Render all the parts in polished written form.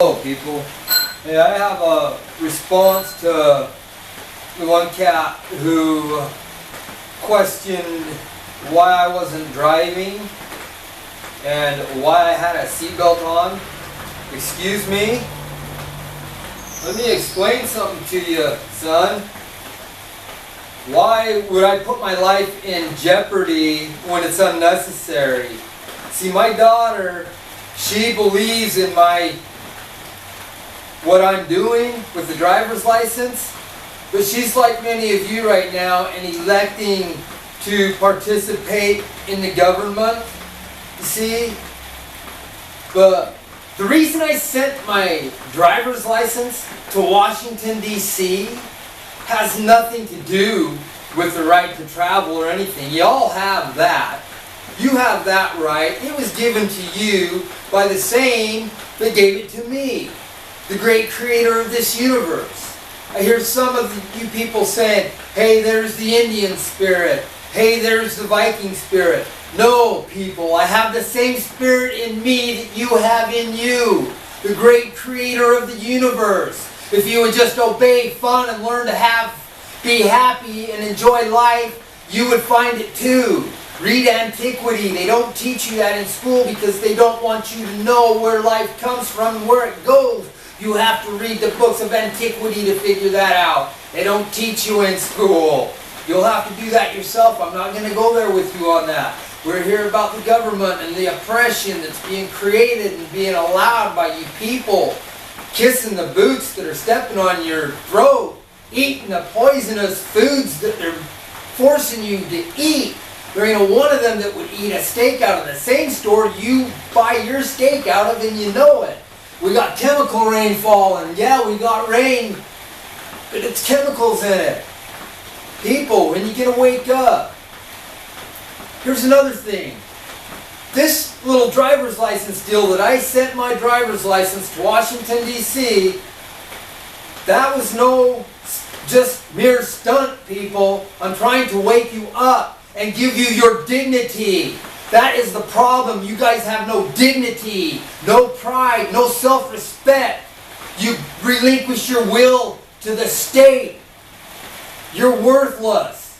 Hello people. Hey, I have a response to the one cat who questioned why I wasn't driving and why I had a seatbelt on. Excuse me? Let me explain something to you, son. Why would I put my life in jeopardy when it's unnecessary? See, my daughter, she believes in what I'm doing with the driver's license, but she's like many of you right now and electing to participate in the government, you see. But the reason I sent my driver's license to Washington, D.C. has nothing to do with the right to travel or anything. Y'all have that. You have that right. It was given to you by the same that gave it to me, the great creator of this universe. I hear some of you people saying, hey, there's the Indian spirit. Hey, there's the Viking spirit. No, people, I have the same spirit in me that you have in you, the great creator of the universe. If you would just obey fun and learn to be happy and enjoy life, you would find it too. Read antiquity. They don't teach you that in school because they don't want you to know where life comes from and where it goes. You have to read the books of antiquity to figure that out. They don't teach you in school. You'll have to do that yourself. I'm not going to go there with you on that. We're here about the government and the oppression that's being created and being allowed by you people. Kissing the boots that are stepping on your throat. Eating the poisonous foods that they're forcing you to eat. There ain't one of them that would eat a steak out of the same store you buy your steak out of, and you know it. We got chemical rain falling. Yeah, we got rain, but it's chemicals in it. People, when you get to wake up. Here's another thing. This little driver's license deal that I sent my driver's license to Washington, D.C., that was no just mere stunt, people. I'm trying to wake you up and give you your dignity. That is the problem. You guys have no dignity, no pride, no self-respect. You relinquish your will to the state. You're worthless.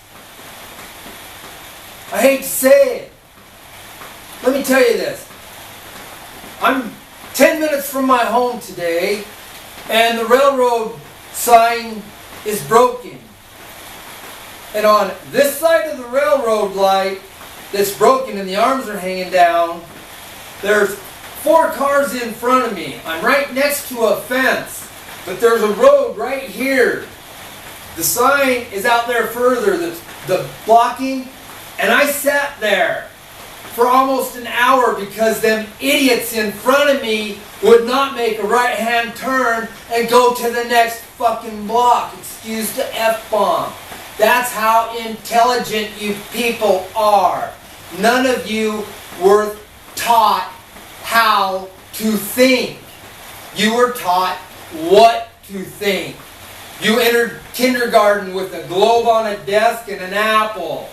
I hate to say it. Let me tell you this. I'm 10 minutes from my home today, and the railroad sign is broken. And on this side of the railroad light that's broken and the arms are hanging down, there's 4 cars in front of me. I'm right next to a fence, but there's a road right here. The sign is out there further, the blocking, and I sat there for almost an hour because them idiots in front of me would not make a right-hand turn and go to the next fucking block. Excuse the F-bomb. That's how intelligent you people are. None of you were taught how to think. You were taught what to think. You entered kindergarten with a globe on a desk and an apple.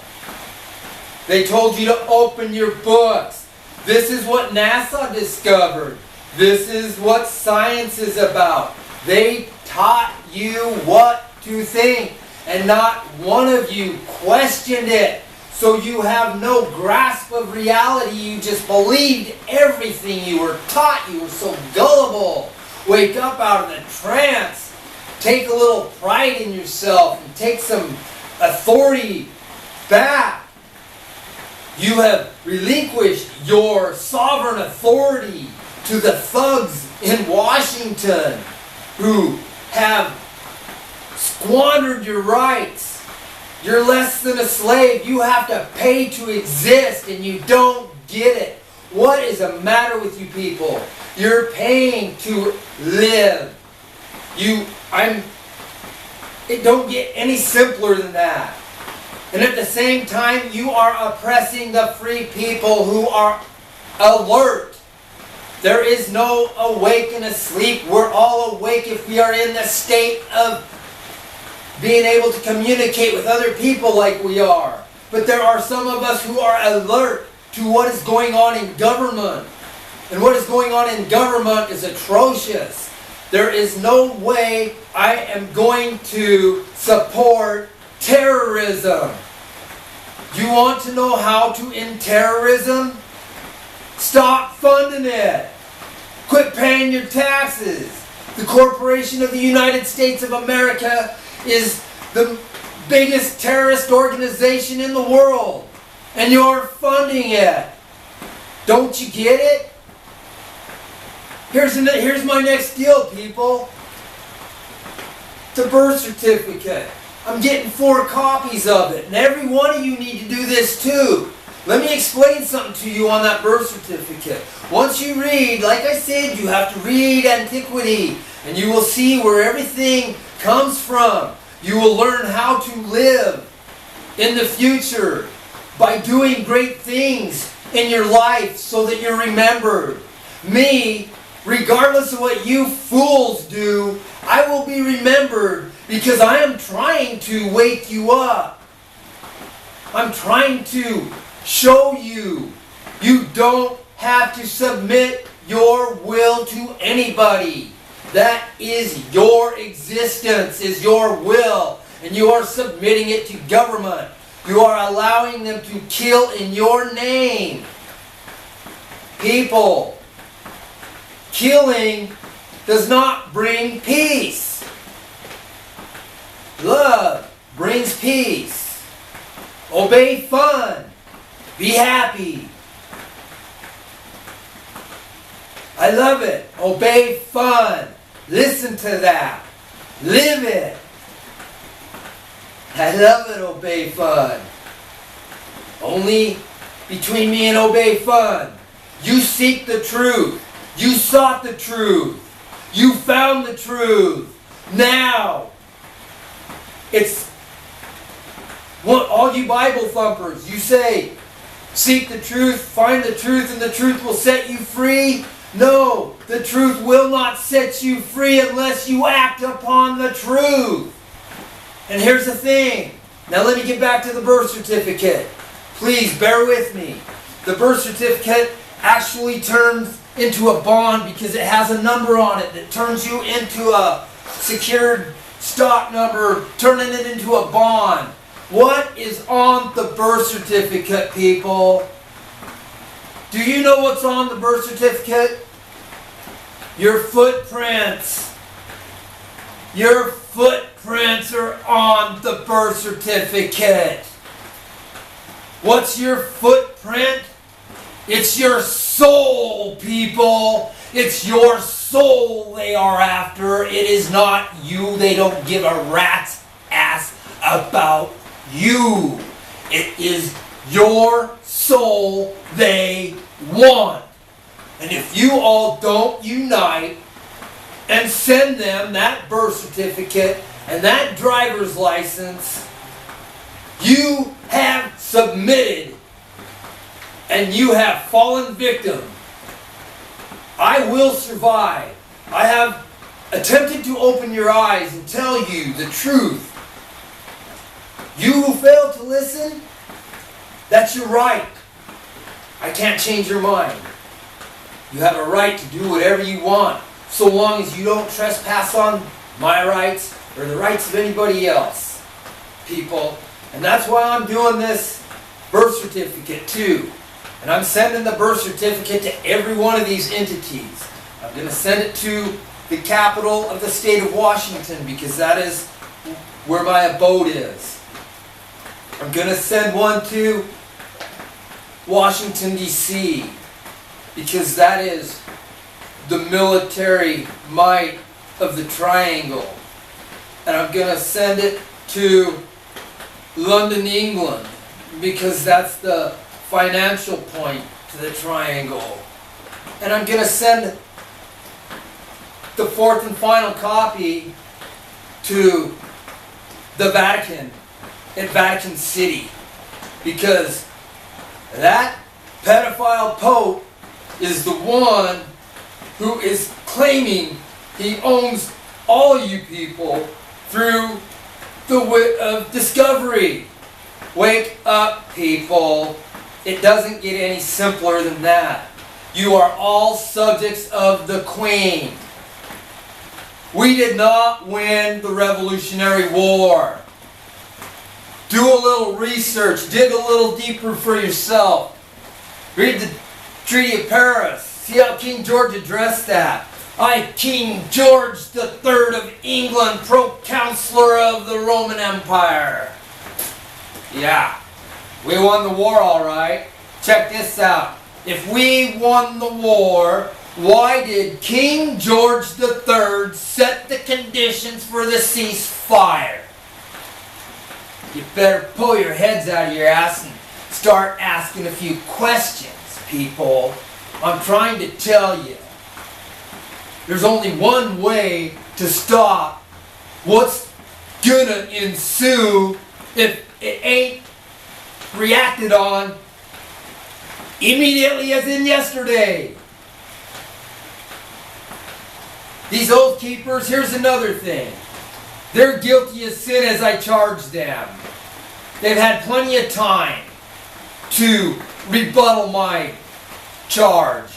They told you to open your books. This is what NASA discovered. This is what science is about. They taught you what to think. And not one of you questioned it. So you have no grasp of reality. You just believed everything you were taught. You were so gullible. Wake up out of the trance. Take a little pride in yourself and take some authority back. You have relinquished your sovereign authority to the thugs in Washington who have squandered your rights. You're less than a slave. You have to pay to exist, and you don't get it. What is the matter with you people? You're paying to live. It don't get any simpler than that. And at the same time, you are oppressing the free people who are alert. There is no awake and asleep. We're all awake if we are in the state of being able to communicate with other people like we are. But there are some of us who are alert to what is going on in government. And what is going on in government is atrocious. There is no way I am going to support terrorism. You want to know how to end terrorism? Stop funding it. Quit paying your taxes. The Corporation of the United States of America is the biggest terrorist organization in the world. And you're funding it. Don't you get it? Here's my next deal, people. The birth certificate. I'm getting 4 copies of it. And every one of you need to do this too. Let me explain something to you on that birth certificate. Once you read, like I said, you have to read antiquity. And you will see where everything comes from. You will learn how to live in the future by doing great things in your life so that you're remembered. Me, regardless of what you fools do, I will be remembered because I am trying to wake you up. I'm trying to show you you don't have to submit your will to anybody. That is your existence, is your will, and you are submitting it to government. You are allowing them to kill in your name. People, killing does not bring peace. Love brings peace. Obey fun. Be happy. I love it. Obey fun. Listen to that. Live it. I love it, obey fun. Only between me and obey fun. You seek the truth. You sought the truth. You found the truth. Now, it's all you Bible thumpers. You say, seek the truth, find the truth, and the truth will set you free. No, the truth will not set you free unless you act upon the truth. And here's the thing. Now let me get back to the birth certificate. Please bear with me. The birth certificate actually turns into a bond because it has a number on it that turns you into a secured stock number, turning it into a bond. What is on the birth certificate, people? Do you know what's on the birth certificate? Your footprints. Your footprints are on the birth certificate. What's your footprint? It's your soul, people. It's your soul they are after. It is not you. They don't give a rat's ass about you. It is your soul they want. And if you all don't unite and send them that birth certificate and that driver's license, you have submitted and you have fallen victim. I will survive. I have attempted to open your eyes and tell you the truth. You who fail to listen, that's your right. I can't change your mind. You have a right to do whatever you want, so long as you don't trespass on my rights or the rights of anybody else, people. And that's why I'm doing this birth certificate too. And I'm sending the birth certificate to every one of these entities. I'm going to send it to the capital of the state of Washington because that is where my abode is. I'm going to send one to Washington, D.C. because that is the military might of the triangle. And I'm going to send it to London, England because that's the financial point to the triangle. And I'm going to send the fourth and final copy to the Vatican in Vatican City because that pedophile Pope is the one who is claiming he owns all you people through the wit of discovery. Wake up, people. It doesn't get any simpler than that. You are all subjects of the Queen. We did not win the Revolutionary War. Do a little research. Dig a little deeper for yourself. Read the Treaty of Paris. See how King George addressed that. I, King George III of England, Pro-Counselor of the Roman Empire. Yeah, we won the war all right. Check this out. If we won the war, why did King George III set the conditions for the ceasefire? You better pull your heads out of your ass and start asking a few questions, people. I'm trying to tell you. There's only one way to stop what's gonna ensue if it ain't reacted on immediately as in yesterday. These oath keepers, here's another thing. They're guilty as sin as I charge them. They've had plenty of time to rebuttal my charge.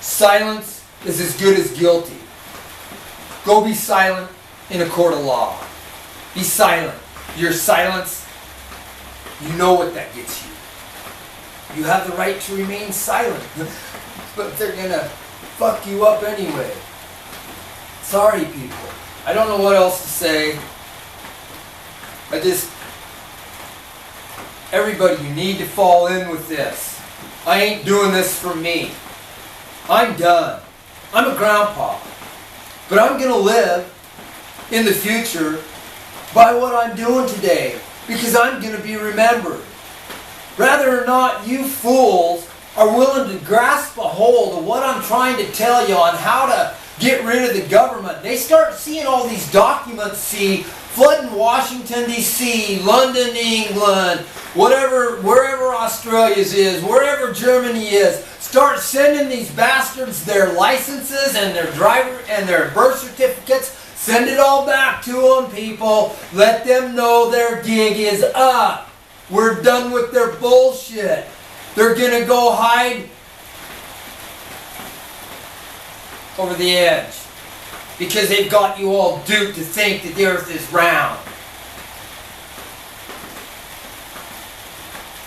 Silence is as good as guilty. Go be silent in a court of law. Be silent. Your silence, you know what that gets you. You have the right to remain silent. But they're gonna fuck you up anyway. Sorry, people. I don't know what else to say. Everybody, you need to fall in with this. I ain't doing this for me. I'm done. I'm a grandpa. But I'm going to live in the future by what I'm doing today. Because I'm going to be remembered. Whether or not you fools are willing to grasp a hold of what I'm trying to tell you on how to get rid of the government. They start seeing all these documents, flooding Washington, D.C., London, England, wherever Australia's is, wherever Germany is. Start sending these bastards their licenses and their driver and their birth certificates. Send it all back to them, people. Let them know their gig is up. We're done with their bullshit. They're going to go hide over the edge because they've got you all duped to think that the earth is round.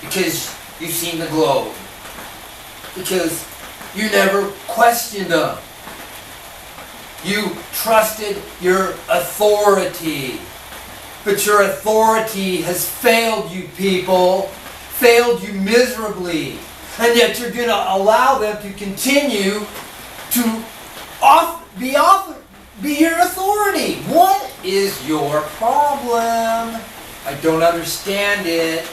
Because you've seen the globe. Because you never questioned them. You trusted your authority. But your authority has failed you, people. Failed you miserably. And yet you're going to allow them to continue to be your authority. What is your problem? I don't understand it.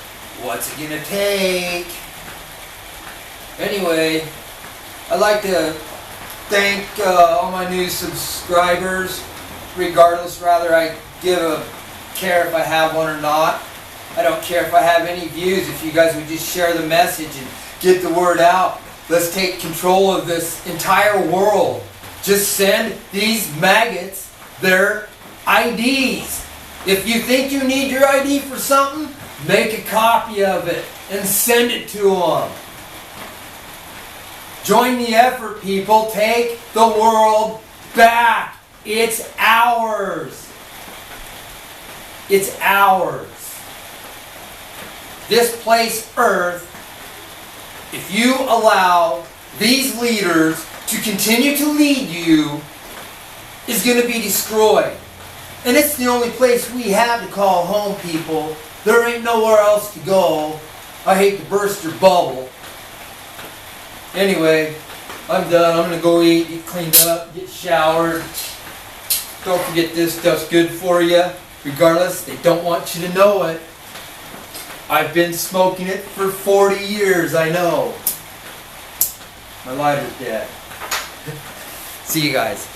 What's it going to take? Anyway, I'd like to thank all my new subscribers. Regardless, rather, I care if I have one or not. I don't care if I have any views. If you guys would just share the message and get the word out. Let's take control of this entire world. Just send these maggots their IDs. If you think you need your ID for something, make a copy of it and send it to them. Join the effort, people. Take the world back. It's ours. It's ours. This place, Earth, if you allow these leaders to continue to lead you, is going to be destroyed. And it's the only place we have to call home, people. There ain't nowhere else to go. I hate to burst your bubble. Anyway, I'm done. I'm going to go eat, get cleaned up, get showered. Don't forget this stuff's good for you. Regardless, they don't want you to know it. I've been smoking it for 40 years, I know. My lighter's dead. See you guys.